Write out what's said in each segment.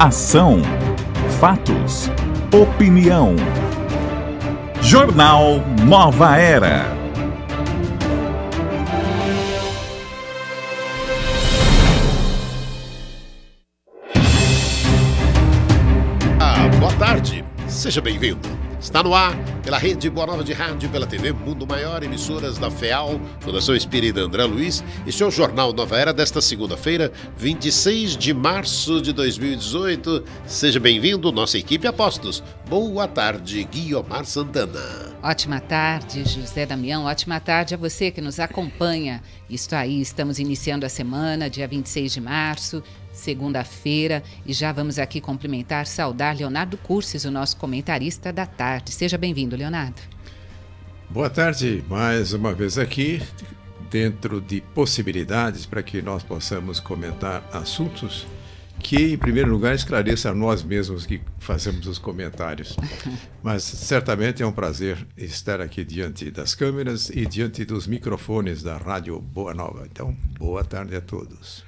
Ação, fatos, opinião. Jornal Nova Era. Boa tarde, seja bem-vindo. Está no ar, pela Rede Boa Nova de Rádio, pela TV Mundo Maior, emissoras da FEAL, Fundação Espírita André Luiz. Este é o Jornal Nova Era desta segunda-feira, 26 de março de 2018. Seja bem-vindo, nossa equipe Apostos. Boa tarde, Guiomar Santana. Ótima tarde, José Damião. Ótima tarde a você que nos acompanha. Isto aí, estamos iniciando a semana, dia 26 de março, segunda-feira, e já vamos aqui cumprimentar, saudar Leonardo Cursis, o nosso comentarista da tarde. Seja bem-vindo, Leonardo. Boa tarde, mais uma vez aqui, dentro de possibilidades para que nós possamos comentar assuntos que, em primeiro lugar, esclareça a nós mesmos que fazemos os comentários. Mas certamente é um prazer estar aqui diante das câmeras e diante dos microfones da Rádio Boa Nova. Então, boa tarde a todos.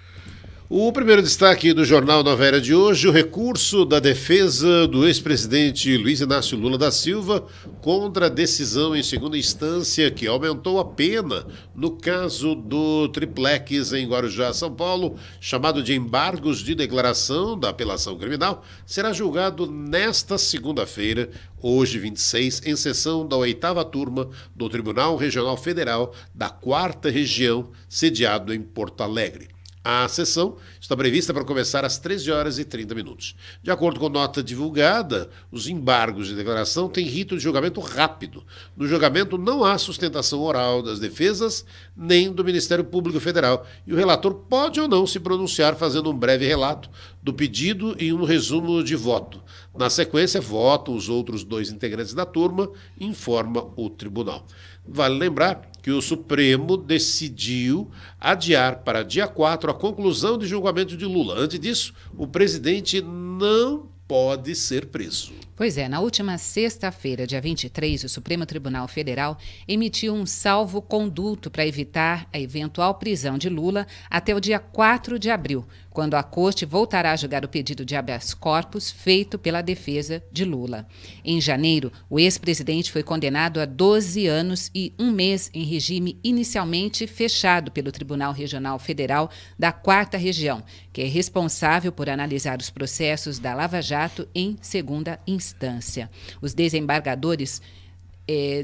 O primeiro destaque do Jornal Nova Era de hoje, o recurso da defesa do ex-presidente Luiz Inácio Lula da Silva contra a decisão em segunda instância que aumentou a pena no caso do triplex em Guarujá, São Paulo, chamado de embargos de declaração da apelação criminal, será julgado nesta segunda-feira, hoje 26, em sessão da 8ª turma do Tribunal Regional Federal da 4ª Região, sediado em Porto Alegre. A sessão está prevista para começar às 13h30. De acordo com nota divulgada, os embargos de declaração têm rito de julgamento rápido. No julgamento não há sustentação oral das defesas nem do Ministério Público Federal e o relator pode ou não se pronunciar fazendo um breve relato do pedido e um resumo de voto. Na sequência, votam os outros 2 integrantes da turma, informa o tribunal. Vale lembrar que o Supremo decidiu adiar para dia 4 a conclusão de julgamento de Lula. Antes disso, o presidente não pode ser preso. Pois é, na última sexta-feira, dia 23, o Supremo Tribunal Federal emitiu um salvo-conduto para evitar a eventual prisão de Lula até o dia 4 de abril, quando a Corte voltará a julgar o pedido de habeas corpus feito pela defesa de Lula. Em janeiro, o ex-presidente foi condenado a 12 anos e 1 mês em regime inicialmente fechado pelo Tribunal Regional Federal da 4ª Região, que é responsável por analisar os processos da Lava Jato em segunda instância. Os desembargadores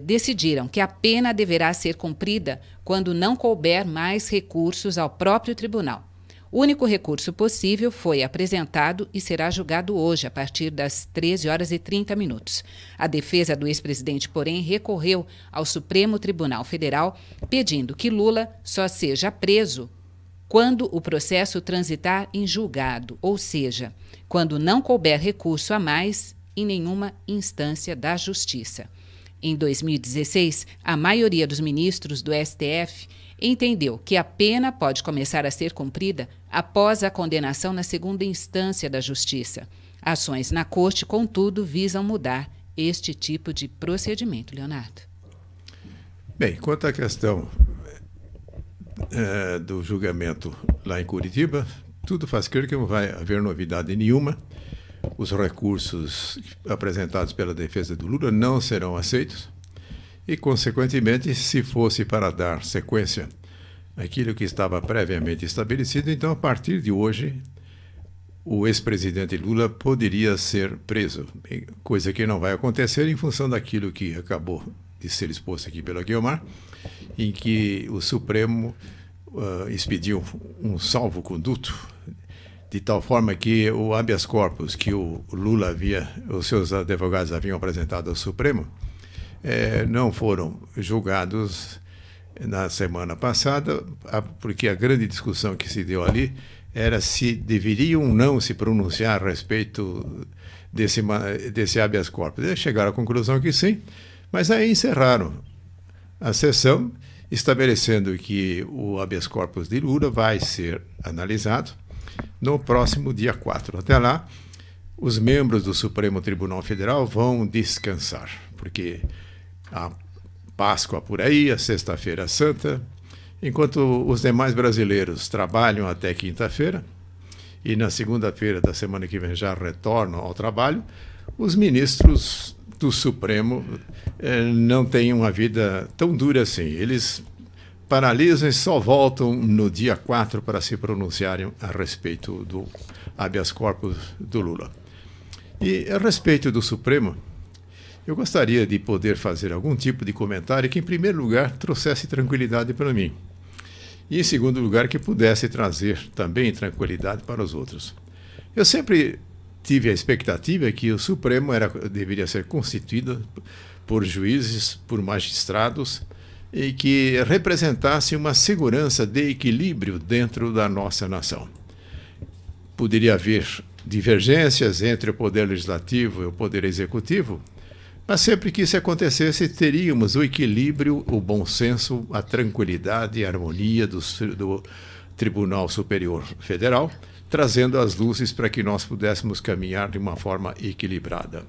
decidiram que a pena deverá ser cumprida quando não couber mais recursos ao próprio tribunal. O único recurso possível foi apresentado e será julgado hoje, a partir das 13h30. A defesa do ex-presidente, porém, recorreu ao Supremo Tribunal Federal, pedindo que Lula só seja preso quando o processo transitar em julgado, ou seja, quando não couber recurso a mais em nenhuma instância da Justiça. Em 2016, a maioria dos ministros do STF entendeu que a pena pode começar a ser cumprida após a condenação na segunda instância da Justiça. Ações na Corte, contudo, visam mudar este tipo de procedimento, Leonardo. Bem, quanto à questão do julgamento lá em Curitiba, tudo faz crer que não vai haver novidade nenhuma. Os recursos apresentados pela defesa do Lula não serão aceitos e, consequentemente, se fosse para dar sequência àquilo que estava previamente estabelecido, então, a partir de hoje, o ex-presidente Lula poderia ser preso, coisa que não vai acontecer em função daquilo que acabou de ser exposto aqui pela Guiomar, em que o Supremo expediu um salvo-conduto, de tal forma que o habeas corpus que o Lula os seus advogados haviam apresentado ao Supremo, não foram julgados na semana passada, porque a grande discussão que se deu ali era se deveriam ou não se pronunciar a respeito desse habeas corpus. Eles chegaram à conclusão que sim, mas aí encerraram a sessão, estabelecendo que o habeas corpus de Lula vai ser analisado no próximo dia 4. Até lá, os membros do Supremo Tribunal Federal vão descansar, porque a Páscoa por aí, a Sexta-feira Santa, enquanto os demais brasileiros trabalham até quinta-feira, e na segunda-feira da semana que vem já retornam ao trabalho, os ministros do Supremo não têm uma vida tão dura assim. Eles paralisam e só voltam no dia 4 para se pronunciarem a respeito do habeas corpus do Lula. E a respeito do Supremo, eu gostaria de poder fazer algum tipo de comentário que, em primeiro lugar, trouxesse tranquilidade para mim. E, em segundo lugar, que pudesse trazer também tranquilidade para os outros. Eu sempre tive a expectativa que o Supremo deveria ser constituído por juízes, por magistrados, e que representasse uma segurança de equilíbrio dentro da nossa nação. Poderia haver divergências entre o Poder Legislativo e o Poder Executivo, mas sempre que isso acontecesse, teríamos o equilíbrio, o bom senso, a tranquilidade e a harmonia do Tribunal Superior Federal, trazendo as luzes para que nós pudéssemos caminhar de uma forma equilibrada.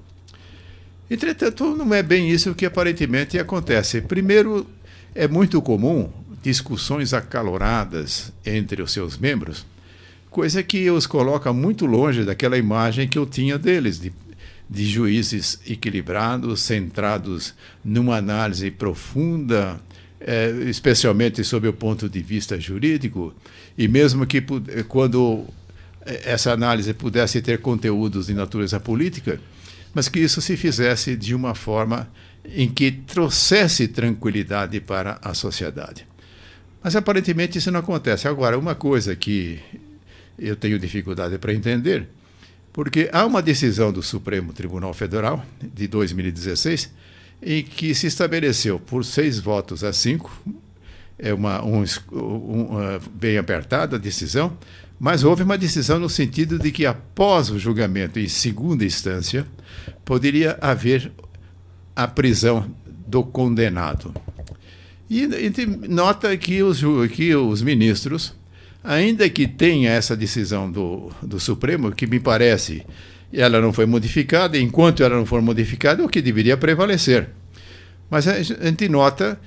Entretanto, não é bem isso que aparentemente acontece. Primeiro, é muito comum discussões acaloradas entre os seus membros, coisa que os coloca muito longe daquela imagem que eu tinha deles, de juízes equilibrados, centrados numa análise profunda, especialmente sob o ponto de vista jurídico, e mesmo que quando essa análise pudesse ter conteúdos de natureza política, mas que isso se fizesse de uma forma em que trouxesse tranquilidade para a sociedade. Mas aparentemente isso não acontece. Agora, uma coisa que eu tenho dificuldade para entender, porque há uma decisão do Supremo Tribunal Federal, de 2016, em que se estabeleceu por 6 votos a 5, bem apertada a decisão, mas houve uma decisão no sentido de que após o julgamento em segunda instância, poderia haver a prisão do condenado. E a gente nota que os ministros, ainda que tenha essa decisão do Supremo, que me parece ela não foi modificada, enquanto ela não for modificada, é o que deveria prevalecer. Mas a gente nota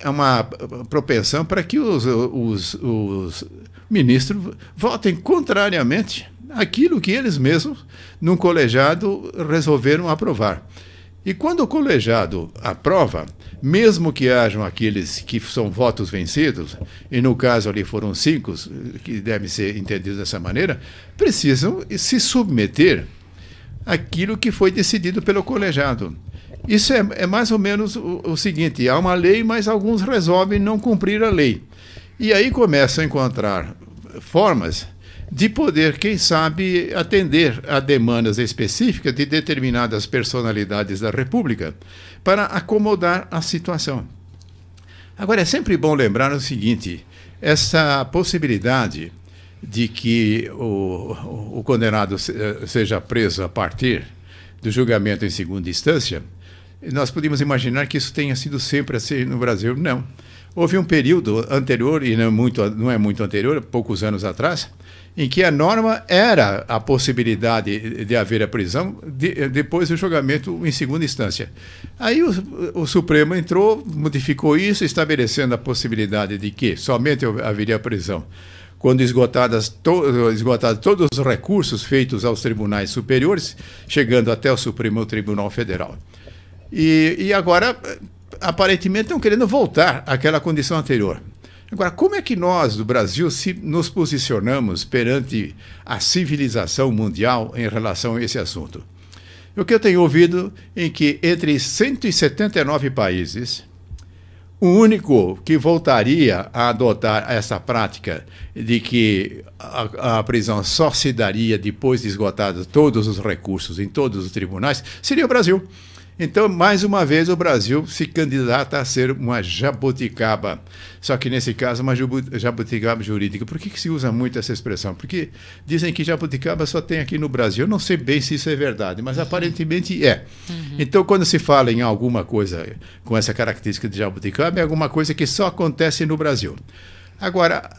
uma propensão para que os ministros votem contrariamente àquilo que eles mesmos, num colegiado, resolveram aprovar. E quando o colegiado aprova, mesmo que hajam aqueles que são votos vencidos, e no caso ali foram 5, que devem ser entendidos dessa maneira, precisam se submeter àquilo que foi decidido pelo colegiado. Isso é mais ou menos o seguinte: há uma lei, mas alguns resolvem não cumprir a lei. E aí começam a encontrar formas de poder, quem sabe, atender a demandas específicas de determinadas personalidades da República para acomodar a situação. Agora, é sempre bom lembrar o seguinte: essa possibilidade de que o condenado seja preso a partir do julgamento em segunda instância, nós podemos imaginar que isso tenha sido sempre assim no Brasil. Não. Houve um período anterior, e não é muito anterior, poucos anos atrás, em que a norma era a possibilidade de haver a prisão depois do julgamento em segunda instância. Aí o Supremo entrou, modificou isso, estabelecendo a possibilidade de que somente haveria prisão quando esgotados todos os recursos feitos aos tribunais superiores, chegando até o Supremo Tribunal Federal. E agora, aparentemente, estão querendo voltar àquela condição anterior. Agora, como é que nós, do Brasil, nos posicionamos perante a civilização mundial em relação a esse assunto? O que eu tenho ouvido é que entre 179 países, o único que voltaria a adotar essa prática de que a prisão só se daria depois de esgotados todos os recursos em todos os tribunais seria o Brasil. Então, mais uma vez, o Brasil se candidata a ser uma jabuticaba. Só que, nesse caso, uma jabuticaba jurídica. Por que se usa muito essa expressão? Porque dizem que jabuticaba só tem aqui no Brasil. Eu não sei bem se isso é verdade, mas aparentemente é. Então, quando se fala em alguma coisa com essa característica de jabuticaba, é alguma coisa que só acontece no Brasil. Agora,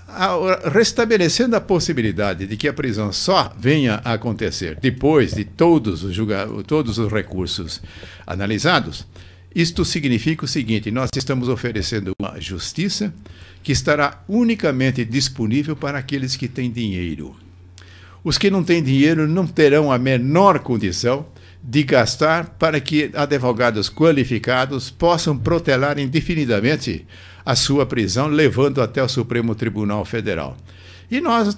restabelecendo a possibilidade de que a prisão só venha a acontecer depois de todos os recursos analisados, isto significa o seguinte: nós estamos oferecendo uma justiça que estará unicamente disponível para aqueles que têm dinheiro. Os que não têm dinheiro não terão a menor condição de gastar para que advogados qualificados possam protelar indefinidamente a sua prisão, levando até o Supremo Tribunal Federal. E nós,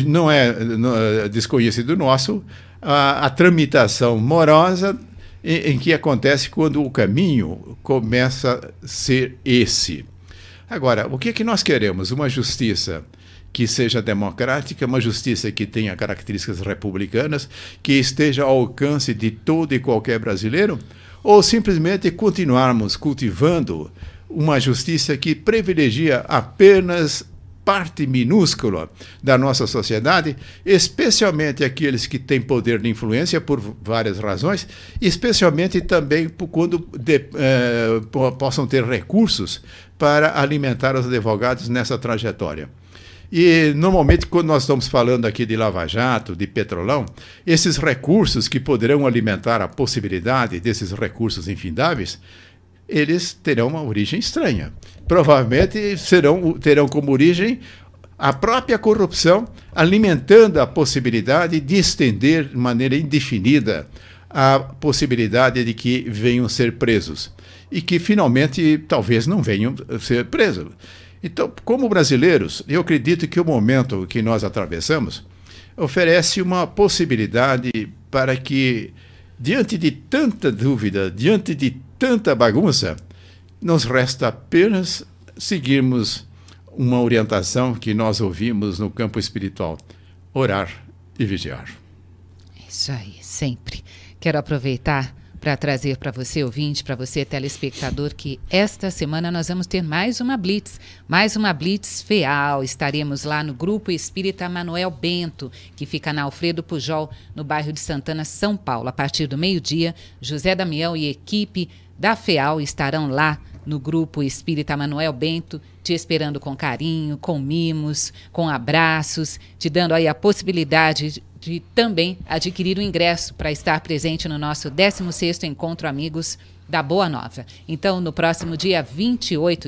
não é desconhecido nosso, a tramitação morosa em que acontece quando o caminho começa a ser esse. Agora, o que é que nós queremos? Uma justiça que seja democrática, uma justiça que tenha características republicanas, que esteja ao alcance de todo e qualquer brasileiro? Ou simplesmente continuarmos cultivando uma justiça que privilegia apenas parte minúscula da nossa sociedade, especialmente aqueles que têm poder de influência por várias razões, especialmente também quando possam ter recursos para alimentar os advogados nessa trajetória. E, normalmente, quando nós estamos falando aqui de Lava Jato, de Petrolão, esses recursos que poderão alimentar a possibilidade desses recursos infindáveis, eles terão uma origem estranha. Provavelmente terão como origem a própria corrupção, alimentando a possibilidade de estender de maneira indefinida a possibilidade de que venham ser presos e que finalmente talvez não venham ser presos. Então, como brasileiros, eu acredito que o momento que nós atravessamos oferece uma possibilidade para que, diante de tanta dúvida, diante de tanta bagunça, nos resta apenas seguirmos uma orientação que nós ouvimos no campo espiritual: orar e vigiar. Isso aí, sempre. Quero aproveitar para trazer para você, ouvinte, para você, telespectador, que esta semana nós vamos ter mais uma Blitz FEAL. Estaremos lá no Grupo Espírita Manuel Bento, que fica na Alfredo Pujol, no bairro de Santana, São Paulo. A partir do meio-dia, José Damião e equipe da FEAL estarão lá no Grupo Espírita Manuel Bento, te esperando com carinho, com mimos, com abraços, te dando aí a possibilidade de também adquirir o ingresso para estar presente no nosso 16º Encontro Amigos da Boa Nova. Então, no próximo dia 28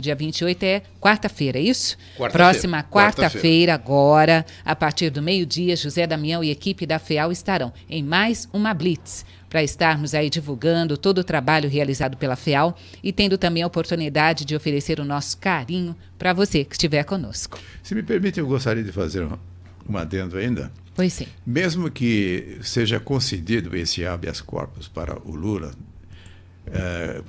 é quarta-feira, é isso? Próxima quarta-feira, agora, a partir do meio-dia, José Damião e equipe da FEAL estarão em mais uma Blitz, para estarmos aí divulgando todo o trabalho realizado pela FEAL e tendo também a oportunidade de oferecer o nosso carinho para você que estiver conosco. Se me permite, eu gostaria de fazer um adendo ainda. Pois sim. Mesmo que seja concedido esse habeas corpus para o Lula,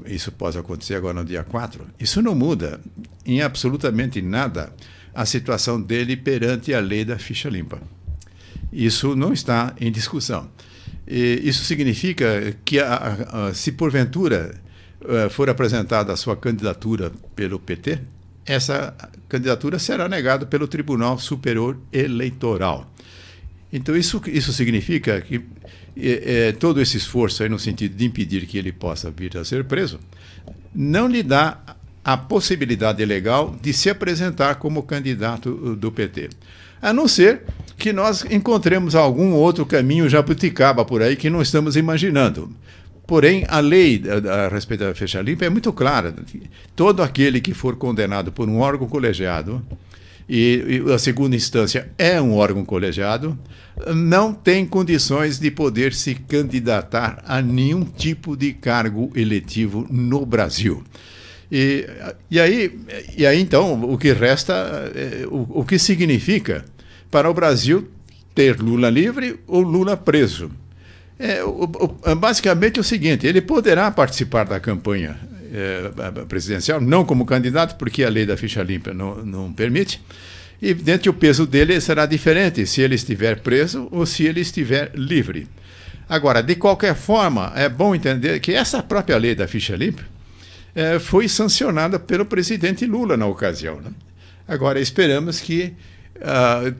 isso pode acontecer agora no dia 4, isso não muda em absolutamente nada a situação dele perante a lei da ficha limpa. Isso não está em discussão. E isso significa que, se porventura for apresentada a sua candidatura pelo PT, essa candidatura será negada pelo Tribunal Superior Eleitoral. Então, isso significa que todo esse esforço aí no sentido de impedir que ele possa vir a ser preso não lhe dá a possibilidade legal de se apresentar como candidato do PT. A não ser que nós encontremos algum outro caminho jabuticaba por aí que não estamos imaginando. Porém, a lei a respeito da ficha limpa é muito clara. Todo aquele que for condenado por um órgão colegiado, e a segunda instância é um órgão colegiado, não tem condições de poder se candidatar a nenhum tipo de cargo eletivo no Brasil. E aí, então, o que resta, o que significa para o Brasil ter Lula livre ou Lula preso? Basicamente é o seguinte: ele poderá participar da campanha presidencial, não como candidato, porque a lei da ficha limpa não permite. E, evidente, o peso dele será diferente se ele estiver preso ou se ele estiver livre. Agora, de qualquer forma, é bom entender que essa própria lei da ficha limpa foi sancionada pelo presidente Lula na ocasião, né? Agora, esperamos que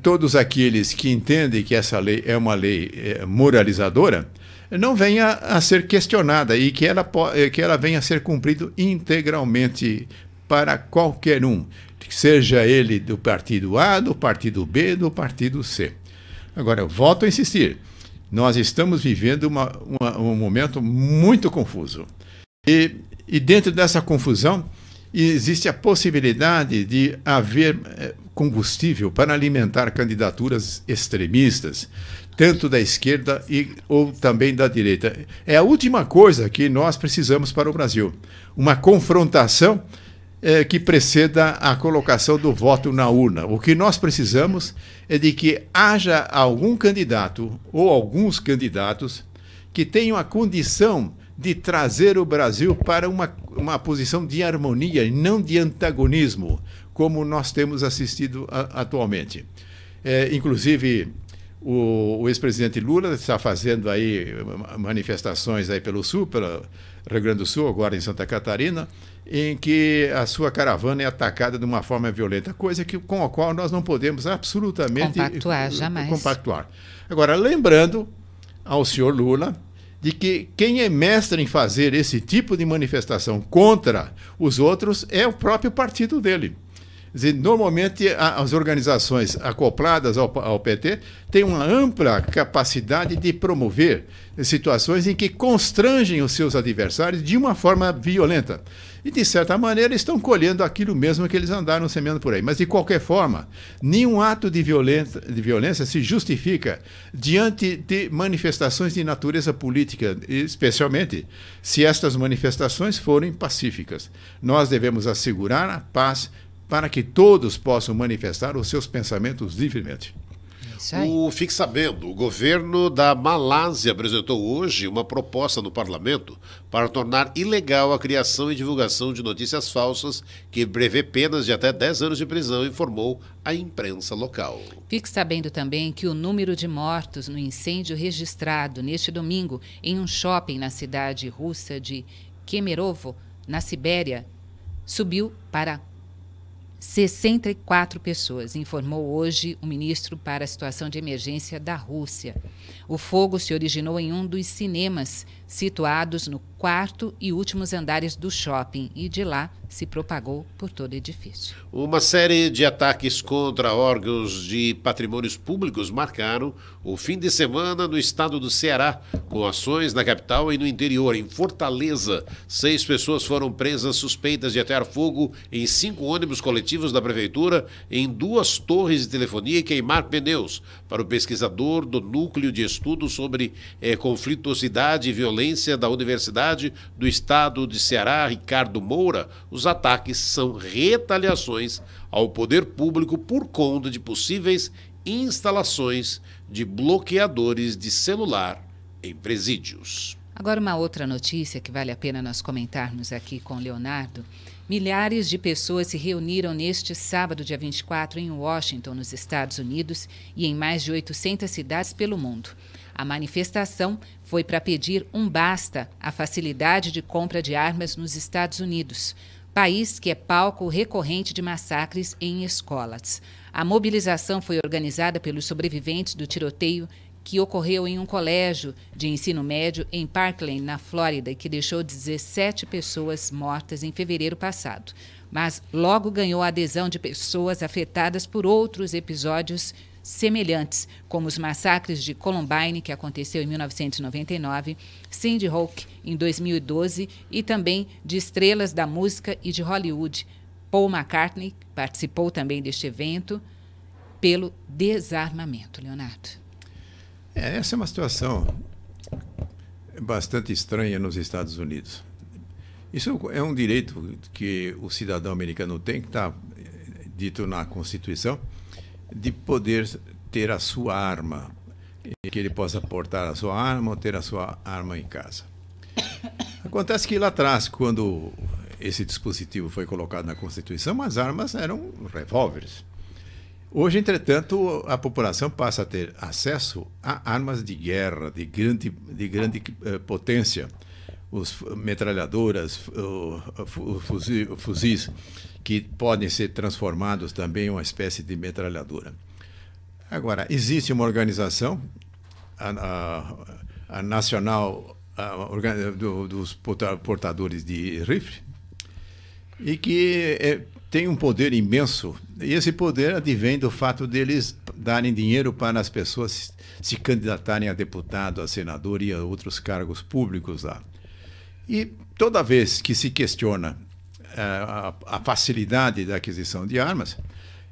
todos aqueles que entendem que essa lei é uma lei moralizadora não venha a ser questionada e que ela venha a ser cumprida integralmente para qualquer um, seja ele do partido A, do partido B, do partido C. Agora, eu volto a insistir, nós estamos vivendo um momento muito confuso. E dentro dessa confusão existe a possibilidade de haver combustível para alimentar candidaturas extremistas, tanto da esquerda ou também da direita. É a última coisa que nós precisamos para o Brasil. Uma confrontação que preceda a colocação do voto na urna. O que nós precisamos é de que haja algum candidato ou alguns candidatos que tenham a condição de trazer o Brasil para uma posição de harmonia e não de antagonismo, como nós temos assistido atualmente. Inclusive, o ex-presidente Lula está fazendo aí manifestações aí pelo Sul, pelo Rio Grande do Sul, agora em Santa Catarina, em que a sua caravana é atacada de uma forma violenta, coisa com a qual nós não podemos absolutamente compactuar. Agora, lembrando ao senhor Lula de que quem é mestre em fazer esse tipo de manifestação contra os outros é o próprio partido dele. Quer dizer, normalmente as organizações acopladas ao PT têm uma ampla capacidade de promover situações em que constrangem os seus adversários de uma forma violenta. E, de certa maneira, estão colhendo aquilo mesmo que eles andaram semeando por aí. Mas, de qualquer forma, nenhum ato de violência se justifica diante de manifestações de natureza política, especialmente se estas manifestações forem pacíficas. Nós devemos assegurar a paz para que todos possam manifestar os seus pensamentos livremente. Fique sabendo, o governo da Malásia apresentou hoje uma proposta no parlamento para tornar ilegal a criação e divulgação de notícias falsas que prevê penas de até 10 anos de prisão, informou a imprensa local. Fique sabendo também que o número de mortos no incêndio registrado neste domingo em um shopping na cidade russa de Kemerovo, na Sibéria, subiu para 64 pessoas, informou hoje o ministro para a situação de emergência da Rússia. O fogo se originou em um dos cinemas situados no quarto e últimos andares do shopping e de lá se propagou por todo o edifício. Uma série de ataques contra órgãos de patrimônios públicos marcaram o fim de semana no estado do Ceará, com ações na capital e no interior. Em Fortaleza, 6 pessoas foram presas suspeitas de atear fogo em 5 ônibus coletivos da prefeitura, em 2 torres de telefonia e queimar pneus. Para o pesquisador do Núcleo de Estudos sobre Conflituosidade e Violência da Universidade do Estado de Ceará, Ricardo Moura, os ataques são retaliações ao poder público por conta de possíveis instalações de bloqueadores de celular em presídios. Agora, uma outra notícia que vale a pena nós comentarmos aqui com o Leonardo. Milhares de pessoas se reuniram neste sábado, dia 24, em Washington, nos Estados Unidos, e em mais de 800 cidades pelo mundo. A manifestação foi para pedir um basta à facilidade de compra de armas nos Estados Unidos, país que é palco recorrente de massacres em escolas. A mobilização foi organizada pelos sobreviventes do tiroteio que ocorreu em um colégio de ensino médio em Parkland, na Flórida, e que deixou 17 pessoas mortas em fevereiro passado. Mas logo ganhou a adesão de pessoas afetadas por outros episódios semelhantes, como os massacres de Columbine, que aconteceu em 1999, Sandy Hook, em 2012, e também de estrelas da música e de Hollywood. Paul McCartney participou também deste evento pelo desarmamento. Leonardo. Essa é uma situação bastante estranha nos Estados Unidos. Isso é um direito que o cidadão americano tem, que está dito na Constituição, de poder ter a sua arma, que ele possa portar a sua arma ou ter a sua arma em casa. Acontece que lá atrás, quando esse dispositivo foi colocado na Constituição, as armas eram revólveres. Hoje, entretanto, a população passa a ter acesso a armas de guerra de grande potência, metralhadoras, fuzis, que podem ser transformados também em uma espécie de metralhadora. Agora, existe uma organização, a Nacional dos Portadores de Rifle, e que tem um poder imenso, e esse poder advém do fato deles darem dinheiro para as pessoas se candidatarem a deputado, a senador e a outros cargos públicos lá. E toda vez que se questiona a facilidade da aquisição de armas,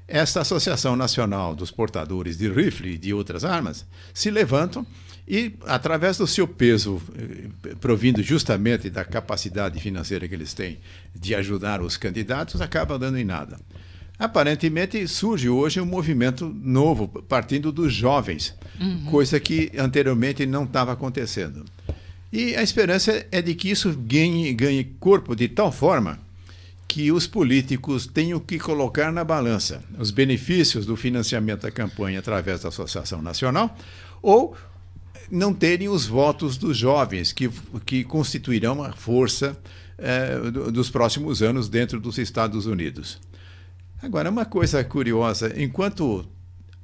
essa Associação Nacional dos Portadores de Rifle e de outras armas se levantam e, através do seu peso, provindo justamente da capacidade financeira que eles têm de ajudar os candidatos, acaba dando em nada. Aparentemente, surge hoje um movimento novo, partindo dos jovens, coisa que anteriormente não estava acontecendo. E a esperança é de que isso ganhe corpo de tal forma que os políticos tenham que colocar na balança os benefícios do financiamento da campanha através da Associação Nacional ou não terem os votos dos jovens, que constituirão a força dos próximos anos dentro dos Estados Unidos. Agora, uma coisa curiosa, enquanto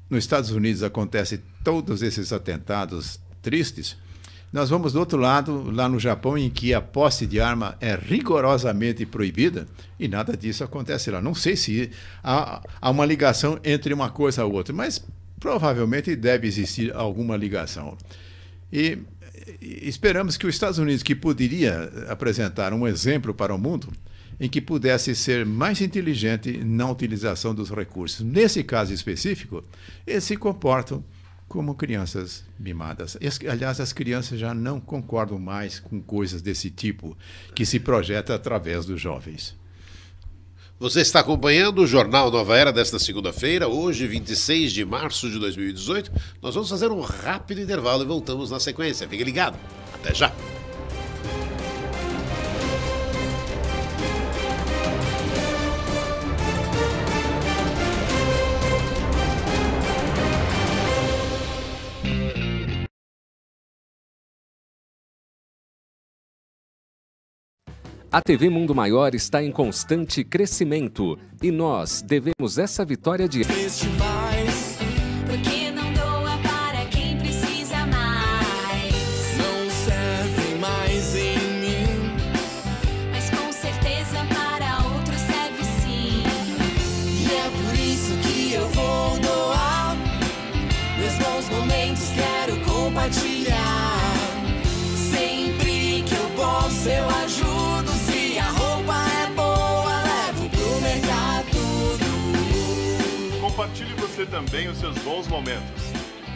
nos Estados Unidos acontecem todos esses atentados tristes, nós vamos do outro lado, lá no Japão, em que a posse de arma é rigorosamente proibida, e nada disso acontece lá. Não sei se há uma ligação entre uma coisa ou outra, mas provavelmente deve existir alguma ligação. E esperamos que os Estados Unidos, que poderia apresentar um exemplo para o mundo, em que pudesse ser mais inteligente na utilização dos recursos. Nesse caso específico, eles se comportam como crianças mimadas. Aliás, as crianças já não concordam mais com coisas desse tipo que se projeta através dos jovens. Você está acompanhando o Jornal Nova Era desta segunda-feira, hoje, 26 de março de 2018. Nós vamos fazer um rápido intervalo e voltamos na sequência. Fique ligado. Até já. A TV Mundo Maior está em constante crescimento e nós devemos essa vitória de festivais, porque não doa para quem precisa mais. Não servem mais em mim, mas com certeza para outros serve sim. E é por isso que eu vou doar. Meus bons momentos quero compartilhar. Sempre que eu posso eu ajudo. Compartilhe você também os seus bons momentos.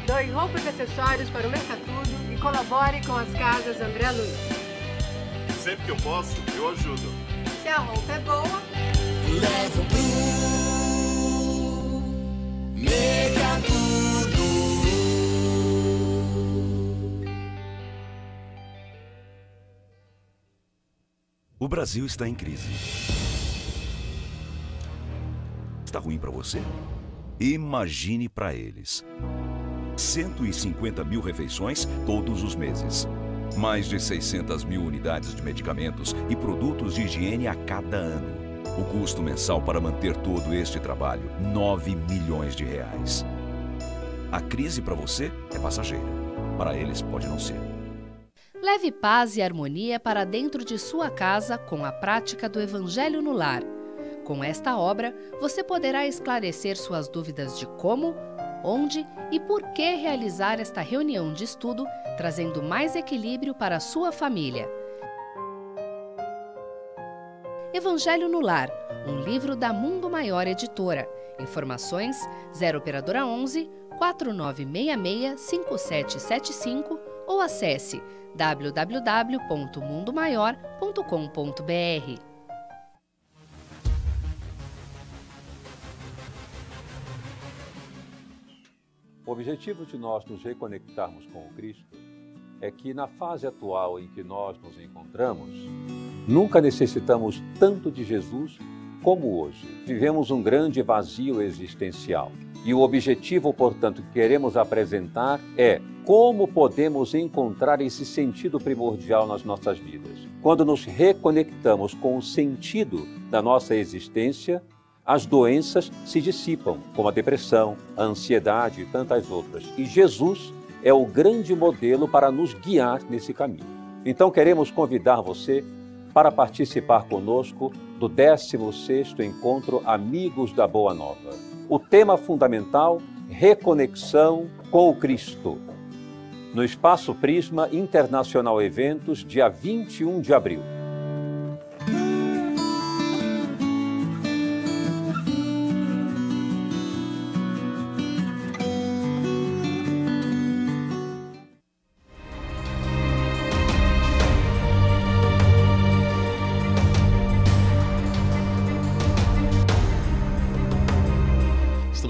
Doe roupas e acessórios para o Mercatudo e colabore com as casas André Luiz. Sempre que eu posso, eu ajudo. Se a roupa é boa, levo pro Mercatudo. O Brasil está em crise. Está ruim para você? Imagine para eles. 150 mil refeições todos os meses. Mais de 600 mil unidades de medicamentos e produtos de higiene a cada ano. O custo mensal para manter todo este trabalho, R$ 9 milhões. A crise para você é passageira. Para eles pode não ser. Leve paz e harmonia para dentro de sua casa com a prática do Evangelho no Lar. Com esta obra, você poderá esclarecer suas dúvidas de como, onde e por que realizar esta reunião de estudo, trazendo mais equilíbrio para a sua família. Evangelho no Lar, um livro da Mundo Maior Editora. Informações 0 operadora 11 4966 5775 ou acesse www.mundomaior.com.br. O objetivo de nós nos reconectarmos com o Cristo é que, na fase atual em que nós nos encontramos, nunca necessitamos tanto de Jesus como hoje. Vivemos um grande vazio existencial. E o objetivo, portanto, que queremos apresentar é como podemos encontrar esse sentido primordial nas nossas vidas. Quando nos reconectamos com o sentido da nossa existência, as doenças se dissipam, como a depressão, a ansiedade e tantas outras. E Jesus é o grande modelo para nos guiar nesse caminho. Então queremos convidar você para participar conosco do 16º Encontro Amigos da Boa Nova. O tema fundamental, reconexão com o Cristo. No Espaço Prisma Internacional Eventos, dia 21 de abril.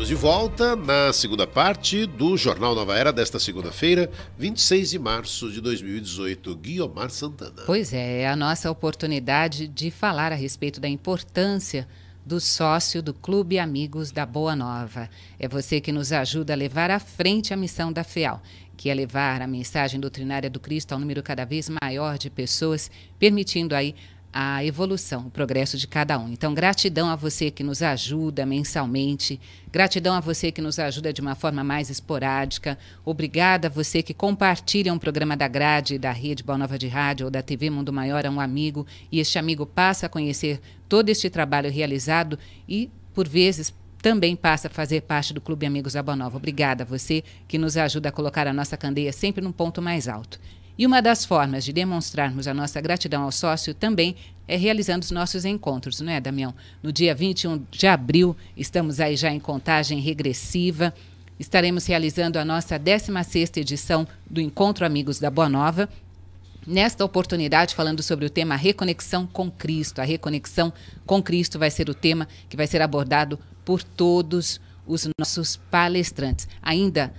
Estamos de volta na segunda parte do Jornal Nova Era desta segunda-feira, 26 de março de 2018. Guiomar Santana. Pois é a nossa oportunidade de falar a respeito da importância do sócio do Clube Amigos da Boa Nova. É você que nos ajuda a levar à frente a missão da FEAL, que é levar a mensagem doutrinária do Cristo ao número cada vez maior de pessoas, permitindo aí a evolução, o progresso de cada um. Então, gratidão a você que nos ajuda mensalmente, gratidão a você que nos ajuda de uma forma mais esporádica, obrigada a você que compartilha um programa da grade da Rede Boa Nova de Rádio ou da TV Mundo Maior a um amigo, e este amigo passa a conhecer todo este trabalho realizado e, por vezes, também passa a fazer parte do Clube Amigos da Boa Nova. Obrigada a você que nos ajuda a colocar a nossa candeia sempre num ponto mais alto. E uma das formas de demonstrarmos a nossa gratidão ao sócio também é realizando os nossos encontros, não é, Damião? No dia 21 de abril, estamos aí já em contagem regressiva, estaremos realizando a nossa 16ª edição do Encontro Amigos da Boa Nova. Nesta oportunidade, falando sobre o tema Reconexão com Cristo. A reconexão com Cristo vai ser o tema que vai ser abordado por todos os nossos palestrantes. Ainda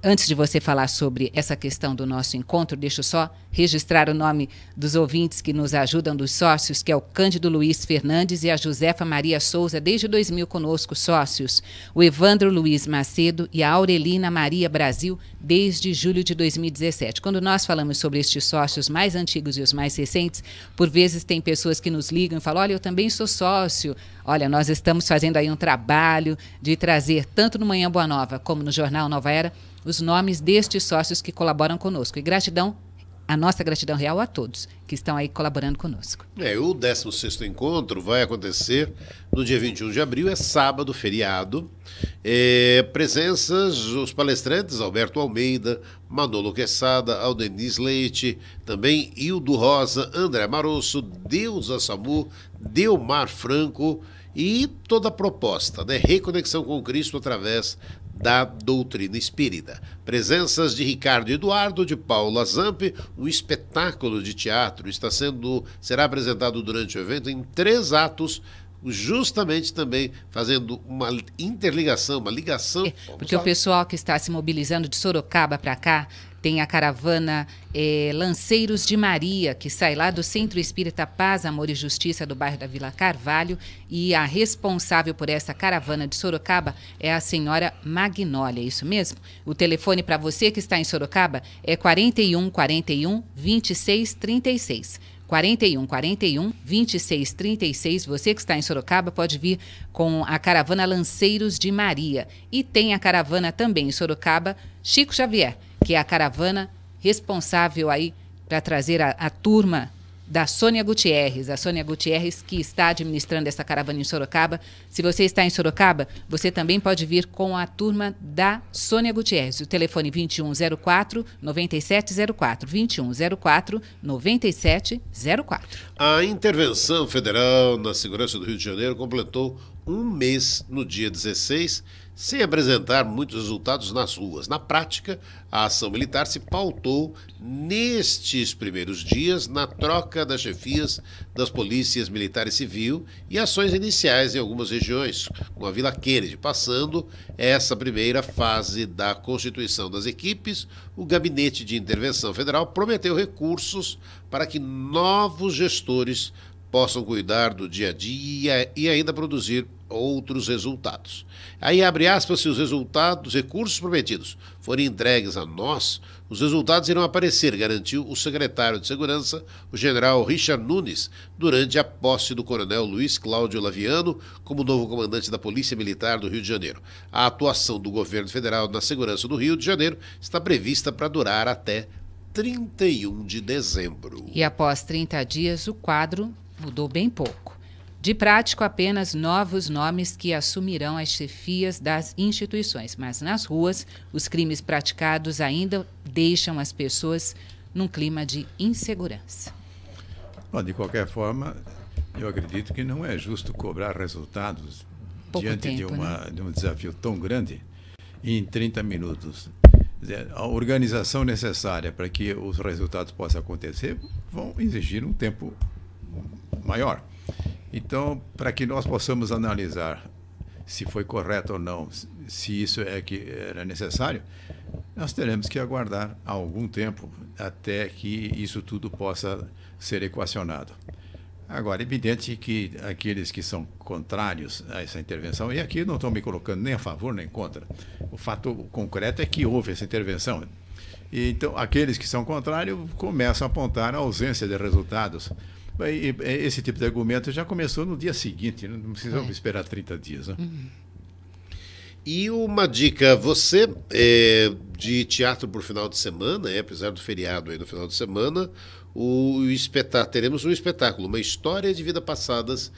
antes de você falar sobre essa questão do nosso encontro, deixa eu só registrar o nome dos ouvintes que nos ajudam, dos sócios, que é o Cândido Luiz Fernandes e a Josefa Maria Souza, desde 2000 conosco, sócios. O Evandro Luiz Macedo e a Aurelina Maria Brasil, desde julho de 2017. Quando nós falamos sobre estes sócios mais antigos e os mais recentes, por vezes tem pessoas que nos ligam e falam, olha, eu também sou sócio. Olha, nós estamos fazendo aí um trabalho de trazer, tanto no Manhã Boa Nova como no Jornal Nova Era, os nomes destes sócios que colaboram conosco. E gratidão, a nossa gratidão real a todos que estão aí colaborando conosco. O 16º encontro vai acontecer no dia 21 de abril, é sábado, feriado. Presenças, os palestrantes, Alberto Almeida, Manolo Quesada, Aldenis Leite, também Hildo Rosa, André Marosso, Deusa Samu, Delmar Franco e toda a proposta, né? Reconexão com Cristo através da doutrina espírita. Presenças de Ricardo Eduardo, de Paula Zamp, um espetáculo de teatro será apresentado durante o evento em 3 atos, justamente também fazendo uma interligação, uma ligação. Porque o pessoal que está se mobilizando de Sorocaba para cá, tem a caravana Lanceiros de Maria, que sai lá do Centro Espírita Paz, Amor e Justiça, do bairro da Vila Carvalho, e a responsável por essa caravana de Sorocaba é a senhora Magnólia, é isso mesmo? O telefone para você que está em Sorocaba é 41 41 26 36. 41 41 26 36. Você que está em Sorocaba pode vir com a caravana Lanceiros de Maria. E tem a caravana também em Sorocaba, Chico Xavier, que é a caravana responsável aí para trazer a turma da Sônia Gutierrez. A Sônia Gutierrez que está administrando essa caravana em Sorocaba. Se você está em Sorocaba, você também pode vir com a turma da Sônia Gutierrez. O telefone 2104-9704. 2104-9704. A intervenção federal na segurança do Rio de Janeiro completou um mês no dia 16, sem apresentar muitos resultados nas ruas. Na prática, a ação militar se pautou nestes primeiros dias na troca das chefias das polícias militar e civil e ações iniciais em algumas regiões, como a Vila Kennedy. Passando essa primeira fase da constituição das equipes, o Gabinete de Intervenção Federal prometeu recursos para que novos gestores possam cuidar do dia a dia e ainda produzir outros resultados. Aí abre aspas, se os recursos prometidos forem entregues a nós, os resultados irão aparecer, garantiu o secretário de Segurança, o general Richard Nunes, durante a posse do coronel Luiz Cláudio Laviano como novo comandante da Polícia Militar do Rio de Janeiro. A atuação do governo federal na segurança do Rio de Janeiro está prevista para durar até 31 de dezembro. E após 30 dias, o quadro mudou bem pouco. De prático, apenas novos nomes que assumirão as chefias das instituições. Mas nas ruas, os crimes praticados ainda deixam as pessoas num clima de insegurança. Bom, de qualquer forma, eu acredito que não é justo cobrar resultados diante de um desafio tão grande em 30 minutos. A organização necessária para que os resultados possam acontecer vão exigir um tempo maior. Então, para que nós possamos analisar se foi correto ou não, se isso é que era necessário, nós teremos que aguardar algum tempo até que isso tudo possa ser equacionado. Agora, é evidente que aqueles que são contrários a essa intervenção, e aqui não estão me colocando nem a favor nem contra, o fato concreto é que houve essa intervenção. E, então, aqueles que são contrários começam a apontar a ausência de resultados. E esse tipo de argumento já começou no dia seguinte, não precisamos esperar 30 dias. Né? E uma dica, você de teatro por final de semana, apesar do feriado aí no final de semana, teremos um espetáculo, uma história de vida passadas,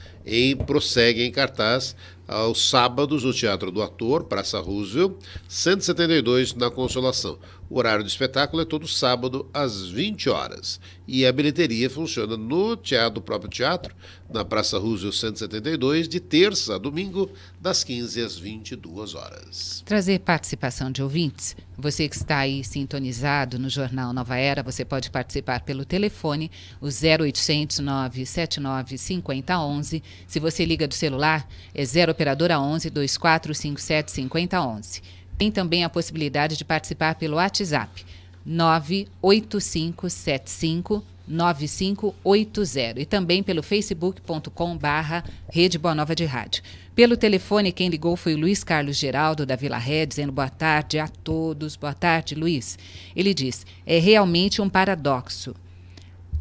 prossegue em cartaz aos sábados no Teatro do Ator, Praça Roosevelt, 172 na Consolação. O horário do espetáculo é todo sábado às 20 horas. E a bilheteria funciona no próprio teatro, na Praça Roosevelt 172, de terça a domingo, das 15 às 22 horas. Trazer participação de ouvintes. Você que está aí sintonizado no Jornal Nova Era, você pode participar pelo telefone, o 0800 979 5011. Se você liga do celular, é 0 operadora 11 2457 5011. Tem também a possibilidade de participar pelo WhatsApp, 985759580 e também pelo facebook.com/Rede Boa Nova de Rádio. Pelo telefone, quem ligou foi o Luiz Carlos Geraldo, da Vila Ré, dizendo boa tarde a todos. Boa tarde, Luiz. Ele diz, é realmente um paradoxo.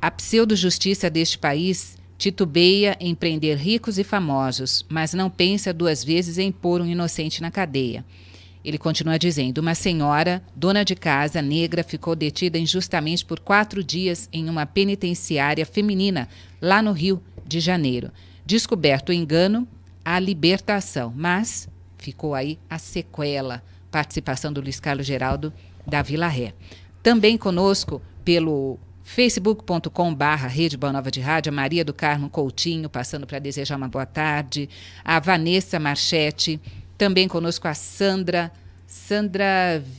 A pseudo-justiça deste país titubeia em prender ricos e famosos, mas não pensa duas vezes em pôr um inocente na cadeia. Ele continua dizendo, uma senhora, dona de casa, negra, ficou detida injustamente por 4 dias em uma penitenciária feminina, lá no Rio de Janeiro. Descoberto o engano, a libertação, mas ficou aí a sequela. Participação do Luiz Carlos Geraldo, da Vila Ré. Também conosco, pelo facebook.com/Rede Boa Nova de Rádio, a Maria do Carmo Coutinho, passando para desejar uma boa tarde, a Vanessa Marchetti, também conosco a Sandra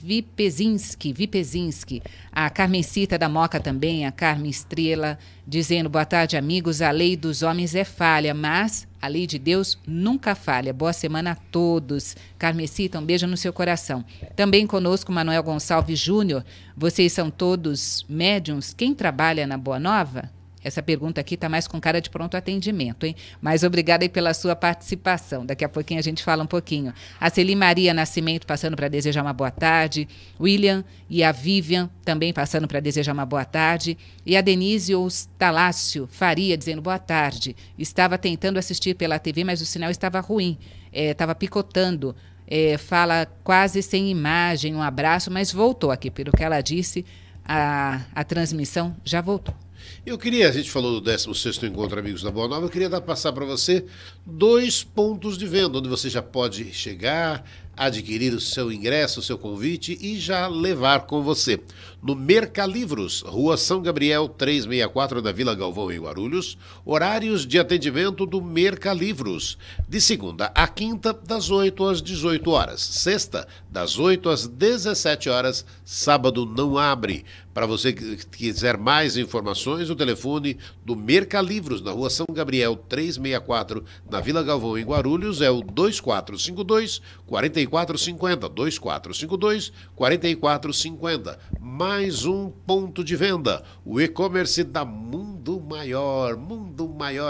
Vipezinski, a Carmencita da Moca também, a Carmen Estrela, dizendo, boa tarde, amigos, a lei dos homens é falha, mas a lei de Deus nunca falha. Boa semana a todos. Carmencita, um beijo no seu coração. Também conosco Manuel Gonçalves Júnior, vocês são todos médiums? Quem trabalha na Boa Nova? Essa pergunta aqui está mais com cara de pronto atendimento, hein? Mas obrigada aí pela sua participação. Daqui a pouquinho a gente fala um pouquinho. A Celi Maria Nascimento passando para desejar uma boa tarde. William e a Vivian também passando para desejar uma boa tarde. E a Denise Oustalácio Faria dizendo boa tarde. Estava tentando assistir pela TV, mas o sinal estava ruim. Estava picotando. Fala quase sem imagem. Um abraço, mas voltou aqui. Pelo que ela disse, a transmissão já voltou. A gente falou do 16º Encontro Amigos da Boa Nova, eu queria passar para você 2 pontos de venda, onde você já pode chegar, adquirir o seu ingresso, o seu convite e já levar com você. No Mercalivros, Rua São Gabriel 364, da Vila Galvão, em Guarulhos, horários de atendimento do Mercalivros, de segunda a quinta, das 8 às 18 horas, sexta, das 8 às 17 horas, sábado não abre. Para você que quiser mais informações, o telefone do Mercalivros, na Rua São Gabriel 364, na Vila Galvão, em Guarulhos, é o 2452-4450, 2452-4450. Mais um ponto de venda, o e-commerce da Mundo Maior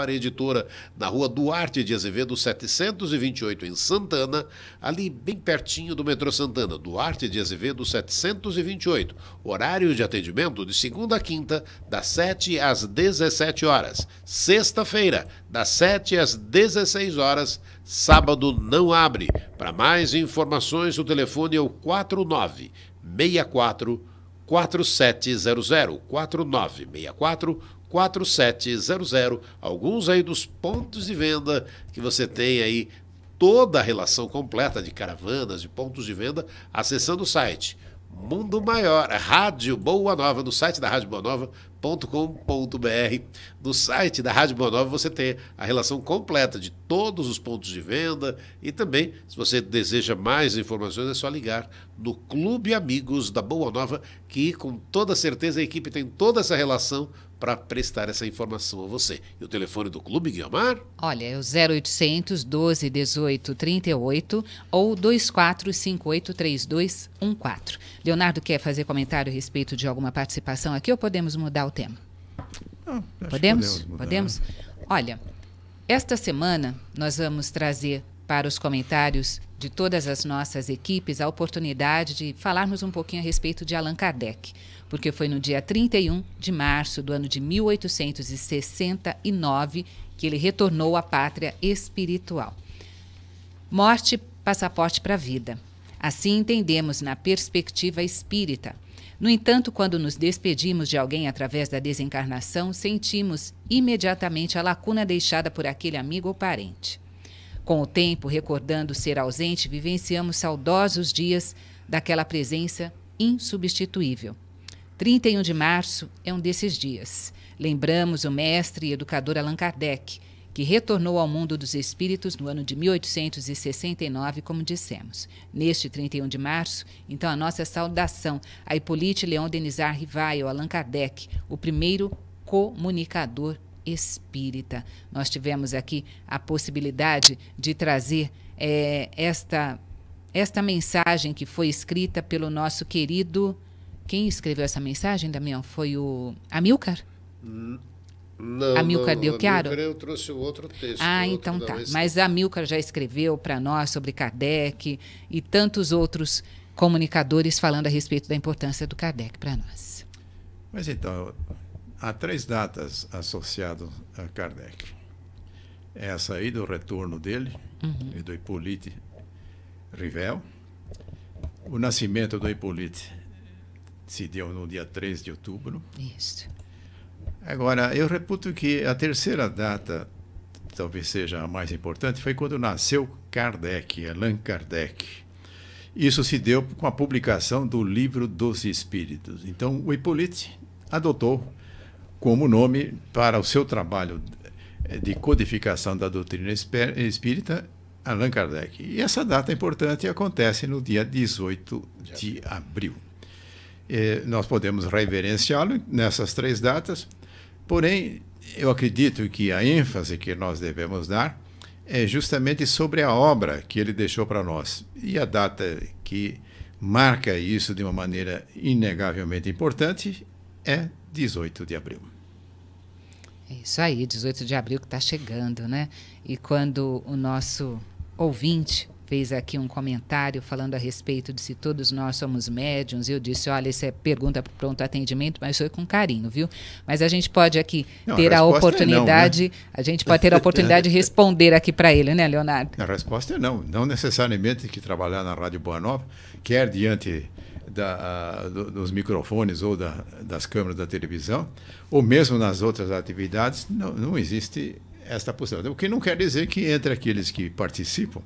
Editora, na Rua Duarte de Azevedo 728, em Santana, ali bem pertinho do metrô Santana, Duarte de Azevedo 728. Horário de atendimento de segunda a quinta, das 7 às 17 horas. Sexta-feira, das 7 às 16 horas. Sábado não abre. Para mais informações, o telefone é o 4964-4700. 4964-4700. Alguns aí dos pontos de venda que você tem aí, toda a relação completa de caravanas, de pontos de venda, acessando o site Mundo Maior, Rádio Boa Nova, no site da Rádio Boa Nova.com.br. No site da Rádio Boa Nova você tem a relação completa de todos os pontos de venda e também, se você deseja mais informações, é só ligar no Clube Amigos da Boa Nova, que com toda certeza a equipe tem toda essa relação para prestar essa informação a você. E o telefone do clube, Guiomar? Olha, é o 0800 12 18 38 ou 2458 3214. Leonardo quer fazer comentário a respeito de alguma participação aqui ou podemos mudar o tema? Não, Podemos? mudar. Podemos? Olha, esta semana nós vamos trazer para os comentários de todas as nossas equipes a oportunidade de falarmos um pouquinho a respeito de Allan Kardec, porque foi no dia 31 de março do ano de 1869 que ele retornou à pátria espiritual. Morte, passaporte para a vida. Assim entendemos na perspectiva espírita. No entanto, quando nos despedimos de alguém através da desencarnação, sentimos imediatamente a lacuna deixada por aquele amigo ou parente. Com o tempo, recordando ser ausente, vivenciamos saudosos dias daquela presença insubstituível. 31 de março é um desses dias. Lembramos o mestre e educador Allan Kardec, que retornou ao mundo dos espíritos no ano de 1869, como dissemos. Neste 31 de março, então, a nossa saudação a Hippolyte Léon Denisard Rivail, Allan Kardec, o primeiro comunicador espírita. Nós tivemos aqui a possibilidade de trazer esta mensagem que foi escrita pelo nosso querido... Quem escreveu essa mensagem, Damião? Foi o Amilcar? Não, Amilcar Delchiaro? Amilcar eu trouxe um outro texto. Então tá. Mas a Amilcar já escreveu para nós sobre Kardec e tantos outros comunicadores falando a respeito da importância do Kardec para nós. Mas então, há 3 datas associadas a Kardec. Essa aí do retorno dele, e do Hippolyte Rivail. O nascimento do Hippolyte se deu no dia 3 de outubro. Isso. Agora, eu reputo que a terceira data, talvez seja a mais importante, foi quando nasceu Kardec, Allan Kardec. Isso se deu com a publicação do Livro dos Espíritos. Então, o Hippolyte adotou como nome para o seu trabalho de codificação da doutrina espírita, Allan Kardec. E essa data importante acontece no dia 18 de abril. Nós podemos reverenciá-lo nessas 3 datas, porém, eu acredito que a ênfase que nós devemos dar é justamente sobre a obra que ele deixou para nós. E a data que marca isso de uma maneira inegavelmente importante é 18 de abril. É isso aí, 18 de abril que está chegando, né? E quando o nosso ouvinte fez aqui um comentário falando a respeito de se todos nós somos médiuns, eu disse, olha, isso é pergunta para pronto atendimento, mas foi com carinho, viu? Mas a gente pode aqui ter a oportunidade, a gente pode ter a oportunidade de responder aqui para ele, né, Leonardo? A resposta é não. Não necessariamente que trabalhar na Rádio Boa Nova, quer diante dos microfones ou das câmeras da televisão, ou mesmo nas outras atividades, não existe esta possibilidade. O que não quer dizer que entre aqueles que participam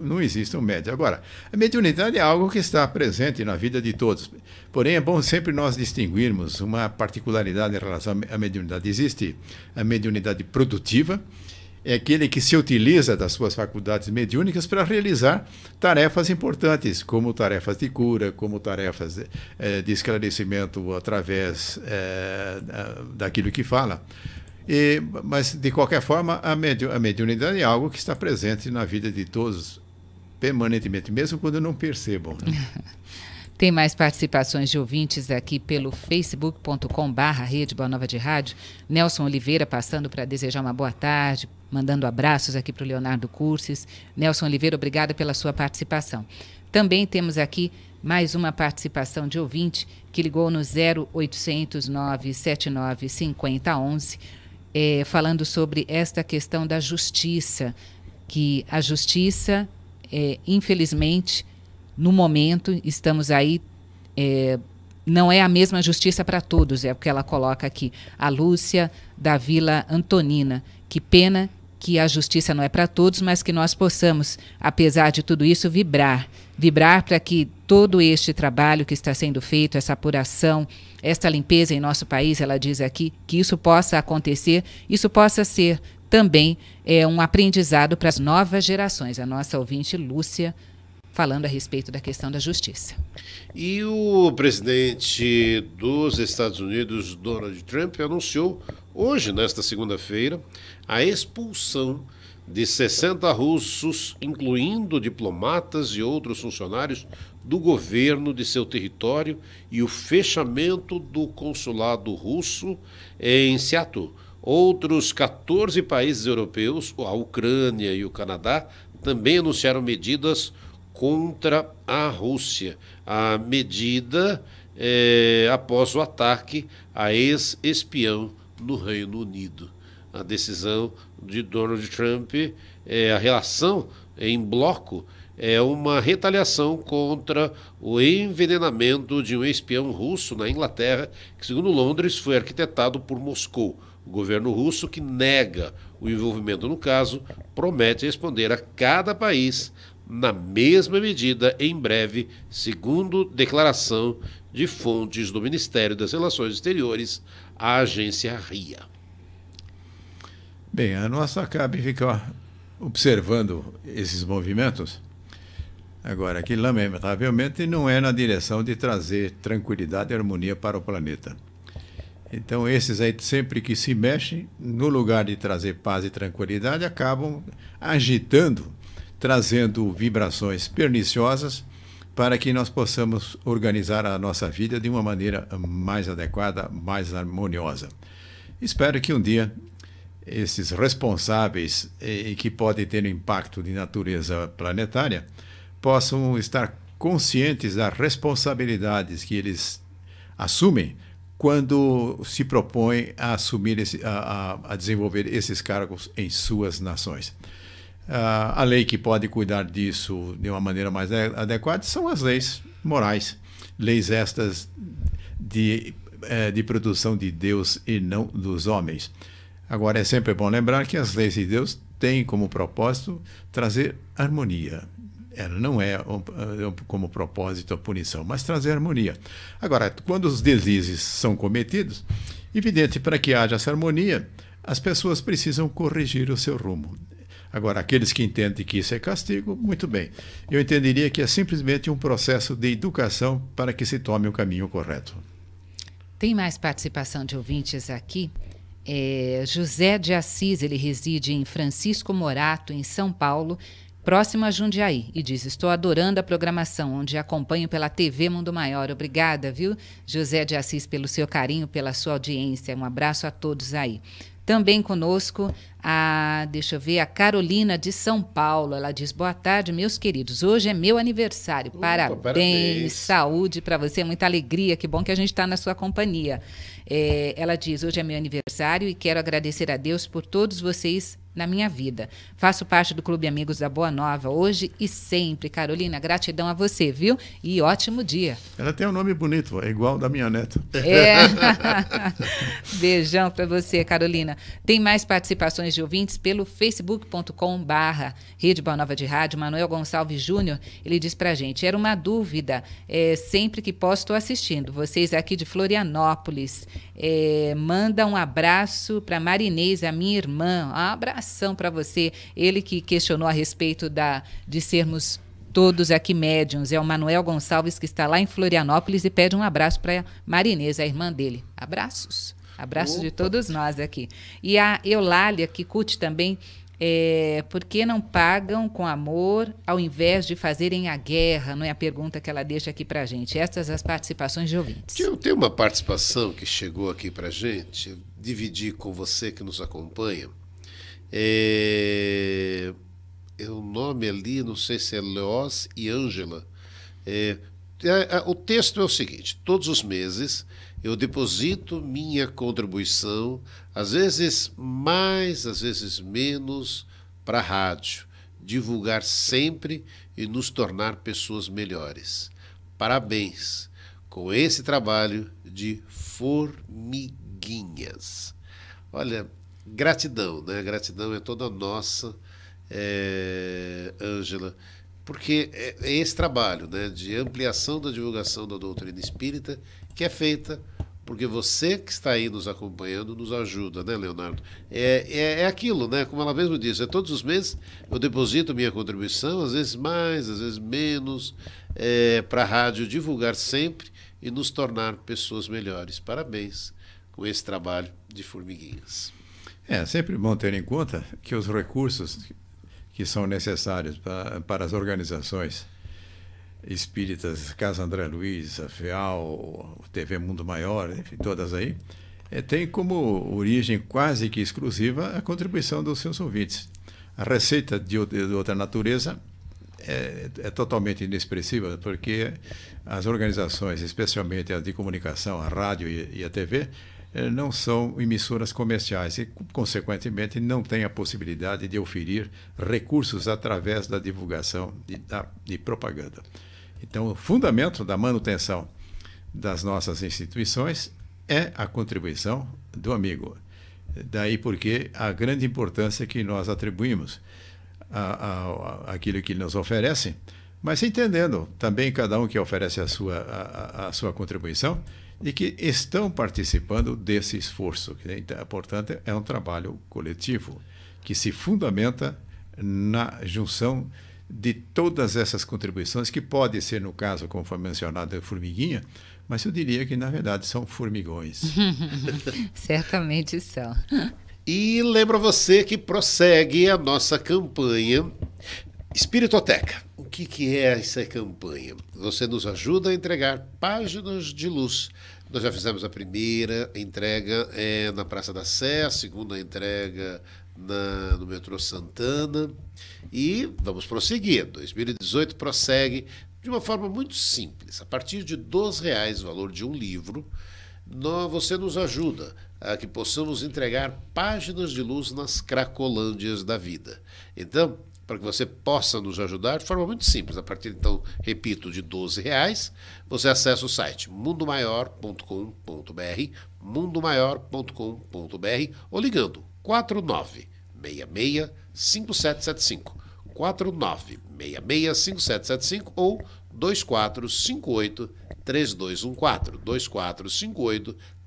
não existe um médium. Agora, a mediunidade é algo que está presente na vida de todos. Porém, é bom sempre nós distinguirmos uma particularidade em relação à mediunidade. Existe a mediunidade produtiva, é aquele que se utiliza das suas faculdades mediúnicas para realizar tarefas importantes, como tarefas de cura, como tarefas de esclarecimento através daquilo que fala. Mas, de qualquer forma, a mediunidade é algo que está presente na vida de todos permanentemente, mesmo quando não percebam. Né? Tem mais participações de ouvintes aqui pelo facebook.com/Rede Boa Nova de Rádio. Nelson Oliveira passando para desejar uma boa tarde, mandando abraços aqui para o Leonardo Cursis. Nelson Oliveira, obrigada pela sua participação. Também temos aqui mais uma participação de ouvinte que ligou no 0800 979 5011. Falando sobre esta questão da justiça, que a justiça, infelizmente, no momento, estamos aí, não é a mesma justiça para todos, é o que ela coloca aqui. A Lúcia, da Vila Antonina, que pena que a justiça não é para todos, mas que nós possamos, apesar de tudo isso, vibrar para que todo este trabalho que está sendo feito, essa apuração, esta limpeza em nosso país, ela diz aqui, que isso possa acontecer, isso possa ser também um aprendizado para as novas gerações. A nossa ouvinte Lúcia falando a respeito da questão da justiça. E o presidente dos Estados Unidos, Donald Trump, anunciou hoje, nesta segunda-feira, a expulsão de 60 russos, incluindo diplomatas e outros funcionários do governo de seu território, e o fechamento do consulado russo em Seattle. Outros 14 países europeus, a Ucrânia e o Canadá, também anunciaram medidas contra a Rússia. A medida após o ataque a ex-espião no Reino Unido. A decisão de Donald Trump, a relação em bloco, é uma retaliação contra o envenenamento de um espião russo na Inglaterra, que, segundo Londres, foi arquitetado por Moscou. O governo russo, que nega o envolvimento no caso, promete responder a cada país na mesma medida em breve, segundo declaração de fontes do Ministério das Relações Exteriores, a agência RIA. Bem, a nossa cabe ficar observando esses movimentos. Agora, que lamentavelmente não é na direção de trazer tranquilidade e harmonia para o planeta. Então, esses aí, sempre que se mexem, no lugar de trazer paz e tranquilidade, acabam agitando, trazendo vibrações perniciosas para que nós possamos organizar a nossa vida de uma maneira mais adequada, mais harmoniosa. Espero que um dia esses responsáveis e que podem ter um impacto de natureza planetária possam estar conscientes das responsabilidades que eles assumem quando se propõem a assumir a desenvolver esses cargos em suas nações. A lei que pode cuidar disso de uma maneira mais adequada são as leis morais, leis estas de produção de Deus e não dos homens. Agora, é sempre bom lembrar que as leis de Deus têm como propósito trazer harmonia. Ela não é como propósito a punição, mas trazer harmonia. Agora, quando os deslizes são cometidos, evidente, para que haja essa harmonia, as pessoas precisam corrigir o seu rumo. Agora, aqueles que entendem que isso é castigo, muito bem. Eu entenderia que é simplesmente um processo de educação para que se tome o caminho correto. Tem mais participação de ouvintes aqui. José de Assis, ele reside em Francisco Morato, em São Paulo, próximo a Jundiaí, e diz: estou adorando a programação, onde acompanho pela TV Mundo Maior. Obrigada, viu, José de Assis, pelo seu carinho, pela sua audiência. Um abraço a todos aí. Também conosco a Carolina de São Paulo. Ela diz: boa tarde, meus queridos. Hoje é meu aniversário. Parabéns, saúde para você, muita alegria. Que bom que a gente está na sua companhia. Ela diz: hoje é meu aniversário e quero agradecer a Deus por todos vocês na minha vida. Faço parte do Clube Amigos da Boa Nova, hoje e sempre. Carolina, gratidão a você, viu? E ótimo dia. Ela tem um nome bonito, é igual da minha neta. Beijão para você, Carolina. Tem mais participações de ouvintes pelo facebook.com/Rede Boa Nova de Rádio. Manuel Gonçalves Júnior, ele diz pra gente: era uma dúvida, sempre que posso estou assistindo. Vocês aqui de Florianópolis. Manda um abraço para Marinês, a minha irmã. Um abração para você. Ele que questionou a respeito de sermos todos aqui médiuns. É o Manuel Gonçalves, que está lá em Florianópolis, e pede um abraço para Marinês, a irmã dele. Abraços. Abraços de todos nós aqui. E a Eulália, que curte também, por que não pagam com amor ao invés de fazerem a guerra? Não é a pergunta que ela deixa aqui para a gente. Essas as participações de ouvintes. Tem uma participação que chegou aqui para a gente, dividir com você que nos acompanha. O nome ali, não sei se é Leoz e Ângela. O texto é o seguinte: todos os meses eu deposito minha contribuição, às vezes mais, às vezes menos, para a rádio, divulgar sempre e nos tornar pessoas melhores. Parabéns com esse trabalho de formiguinhas. Olha, gratidão, né? Gratidão é toda nossa, Ângela, porque é esse trabalho, né, de ampliação da divulgação da doutrina espírita que é feita porque você que está aí nos acompanhando nos ajuda, né, Leonardo? É aquilo, né? Como ela mesma disse, todos os meses eu deposito minha contribuição, às vezes mais, às vezes menos, para a rádio divulgar sempre e nos tornar pessoas melhores. Parabéns com esse trabalho de formiguinhas. É sempre bom ter em conta que os recursos que são necessários para as organizações espíritas, Casa André Luiz, a FEAL, TV Mundo Maior, enfim, todas aí, tem como origem quase que exclusiva a contribuição dos seus ouvintes. A receita de outra natureza é totalmente inexpressiva, porque as organizações, especialmente a de comunicação, a rádio e a TV, não são emissoras comerciais e, consequentemente, não têm a possibilidade de oferir recursos através da divulgação de propaganda. Então, o fundamento da manutenção das nossas instituições é a contribuição do amigo. Daí porque a grande importância que nós atribuímos àquilo que nos oferecem, mas entendendo também cada um que oferece a sua contribuição e que estão participando desse esforço. Portanto, é um trabalho coletivo que se fundamenta na junção de todas essas contribuições, que pode ser, no caso, como foi mencionado, formiguinha, mas eu diria que, na verdade, são formigões. Certamente são. E lembra você que prossegue a nossa campanha Espiritoteca. O que é essa campanha? Você nos ajuda a entregar páginas de luz. Nós já fizemos a primeira entrega na Praça da Sé, a segunda entrega no metrô Santana, e vamos prosseguir. 2018 prossegue de uma forma muito simples. A partir de R$12 o valor de um livro, você nos ajuda a que possamos entregar páginas de luz nas cracolândias da vida. Então, para que você possa nos ajudar de forma muito simples, a partir, então, repito, de R$12, você acessa o site mundomaior.com.br, mundomaior.com.br, ou ligando 4966-5775, 4966-5775 ou 2458-3214,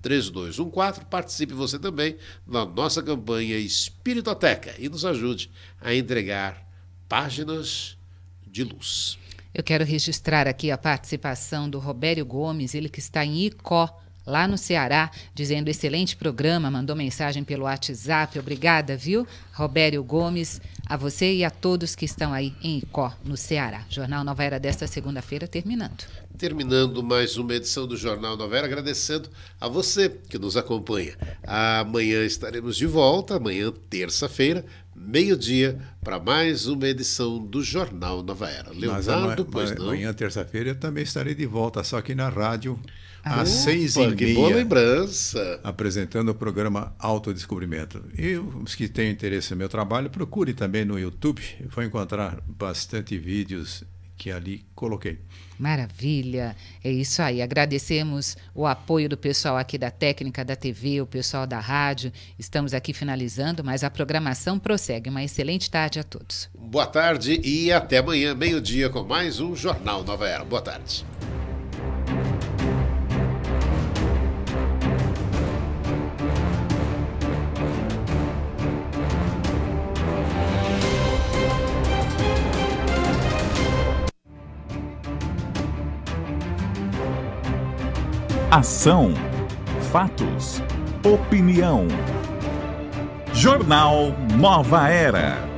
2458-3214. Participe você também na nossa campanha Espiritoteca e nos ajude a entregar páginas de luz. Eu quero registrar aqui a participação do Robério Gomes, ele que está em Icó, lá no Ceará, dizendo excelente programa, mandou mensagem pelo WhatsApp. Obrigada, viu, Robério Gomes, a você e a todos que estão aí em Icó, no Ceará. Jornal Nova Era desta segunda-feira terminando. Terminando mais uma edição do Jornal Nova Era, agradecendo a você que nos acompanha. Amanhã estaremos de volta, amanhã, terça-feira, meio-dia, para mais uma edição do Jornal Nova Era. Leonardo, pois não? Amanhã, terça-feira, eu também estarei de volta, só que na rádio, às 6h30. Que boa lembrança! Apresentando o programa Autodescobrimento. E os que têm interesse no meu trabalho, procure também no YouTube. Vão encontrar bastante vídeos que ali coloquei. Maravilha, é isso aí. Agradecemos o apoio do pessoal aqui da técnica da TV, o pessoal da rádio. Estamos aqui finalizando, mas a programação prossegue. Uma excelente tarde a todos. Boa tarde e até amanhã, meio-dia, com mais um Jornal Nova Era. Boa tarde. Ação, fatos, opinião. Jornal Nova Era.